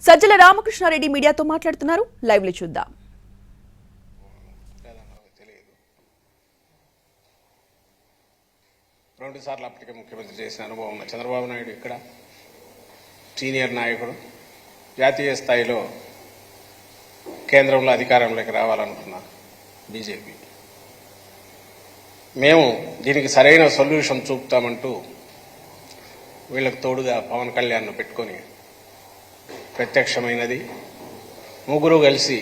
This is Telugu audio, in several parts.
సజ్జల రామకృష్ణారెడ్డి మీడియాతో మాట్లాడుతున్నారు. లైవ్ లో చూద్దాం. రెండుసార్లు అప్పటికే ముఖ్యమంత్రి చేసిన అనుభవం ఉన్న చంద్రబాబు నాయుడు ఇక్కడ సీనియర్ నాయకుడు, జాతీయ స్థాయిలో కేంద్రంలో అధికారంలోకి రావాలనుకున్న బీజేపీ. మేము దీనికి సరైన సొల్యూషన్ చూపుతామంటూ వీళ్ళకు తోడుగా పవన్ కళ్యాణ్ను పెట్టుకొని ప్రత్యక్షమైనది. ముగ్గురు కలిసి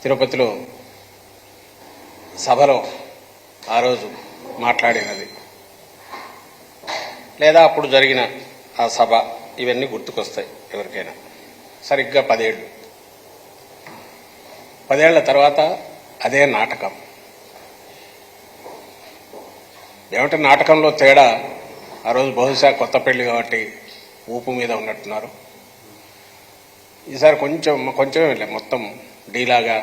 తిరుపతిలో సభలో ఆ రోజు మాట్లాడినది, లేదా అప్పుడు జరిగిన ఆ సభ, ఇవన్నీ గుర్తుకొస్తాయి ఎవరికైనా. సరిగ్గా 10 ఏళ్ల తర్వాత అదే నాటకం. ఏమంటే నాటకంలో తేడా, ఆ రోజు బహుశా కొత్త పెళ్లి కాబట్టి ఊపు మీద ఉన్నట్టున్నారు. ఈసారి కొంచెమే వెళ్ళే మొత్తం డీలాగా,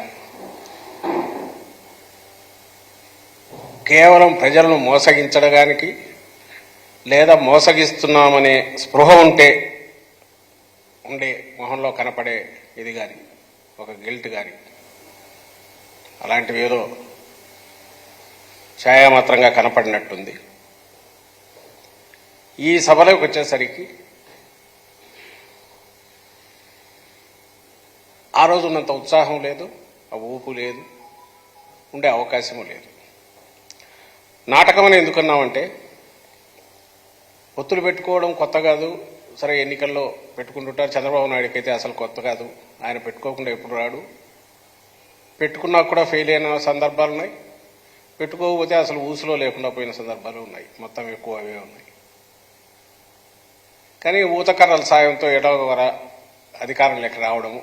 కేవలం ప్రజలను మోసగించడానికి లేదా మోసగిస్తున్నామనే స్పృహ ఉండే మొహంలో కనపడే ఇది కానీ, ఒక గిల్ట్ కానీ, అలాంటివి ఏదో ఛాయామాత్రంగా కనపడినట్టుంది. ఈ సభలోకి వచ్చేసరికి ఆ రోజు ఉన్నంత ఉత్సాహం లేదు, ఆ ఊపు లేదు, ఉండే అవకాశము లేదు. నాటకం అని ఎందుకన్నామంటే, పొత్తులు పెట్టుకోవడం కొత్త కాదు. సరే, ఎన్నికల్లో పెట్టుకుంటుంటారు. చంద్రబాబు నాయుడుకి అయితే అసలు కొత్త కాదు. ఆయన పెట్టుకోకుండా ఎప్పుడు రాడు. పెట్టుకున్నా కూడా ఫెయిల్ అయిన సందర్భాలు ఉన్నాయి. పెట్టుకోకపోతే అసలు ఊసులో లేకుండా పోయిన సందర్భాలు ఉన్నాయి. మొత్తం ఎక్కువ అవే ఉన్నాయి. కానీ ఊతకర్రల సాయంతో ఎడో అధికారంలోకి రావడము,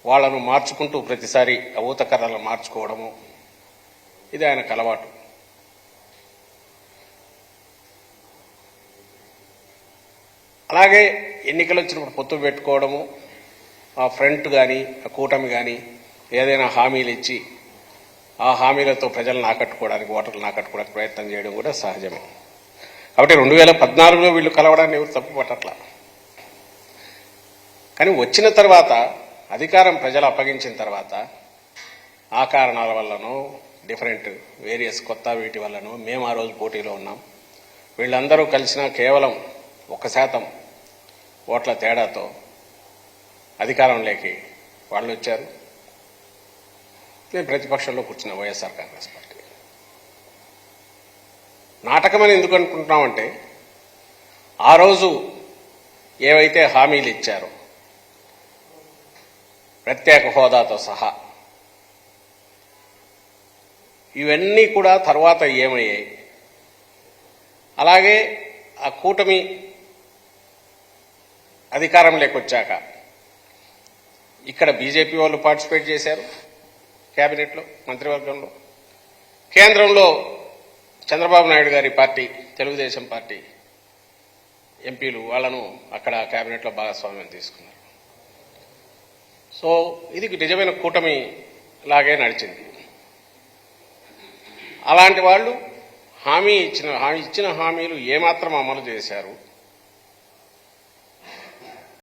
వాళ్లను మార్చుకుంటూ ప్రతిసారి ఆ ఊతకర్రలను మార్చుకోవడము, ఇది ఆయనకు అలవాటు. అలాగే ఎన్నికలు వచ్చినప్పుడు పొత్తు పెట్టుకోవడము, ఆ ఫ్రంట్ కానీ ఆ కూటమి కానీ ఏదైనా హామీలు ఇచ్చి ఆ హామీలతో ప్రజలను ఆకట్టుకోవడానికి, ఓటర్లను ఆకట్టుకోవడానికి ప్రయత్నం చేయడం కూడా సహజమే. కాబట్టి 2014లో వీళ్ళు కలవడాన్ని ఎవరు తప్పు పట్టట్లా. కానీ వచ్చిన తర్వాత, అధికారం ప్రజలు అప్పగించిన తర్వాత, ఆ కారణాల వల్లనో వేరియస్ కొత్త వీటి వల్లనో మేము ఆ రోజు పోటీలో ఉన్నాం. వీళ్ళందరూ కలిసినా కేవలం 1% ఓట్ల తేడాతో అధికారంలోకి వాళ్ళు వచ్చారు. నేను ప్రతిపక్షంలో కూర్చున్న వైఎస్ఆర్ కాంగ్రెస్ పార్టీ. నాటకమని ఎందుకు అనుకుంటున్నామంటే, ఆ రోజు ఏవైతే హామీలు ఇచ్చారో, ప్రత్యేక హోదాతో సహా, ఇవన్నీ కూడా తర్వాత ఏమయ్యాయి. అలాగే ఆ కూటమి అధికారంలోకి వచ్చాక ఇక్కడ బీజేపీ వాళ్ళు పార్టిసిపేట్ చేశారు కేబినెట్లో, మంత్రివర్గంలో. కేంద్రంలో చంద్రబాబు నాయుడు గారి పార్టీ, తెలుగుదేశం పార్టీ ఎంపీలు వాళ్ళను అక్కడ కేబినెట్లో భాగస్వామ్యం తీసుకున్నారు. సో ఇది నిజమైన కూటమి లాగే నడిచింది. అలాంటి వాళ్ళు ఇచ్చిన హామీలు ఏమాత్రం అమలు చేశారు,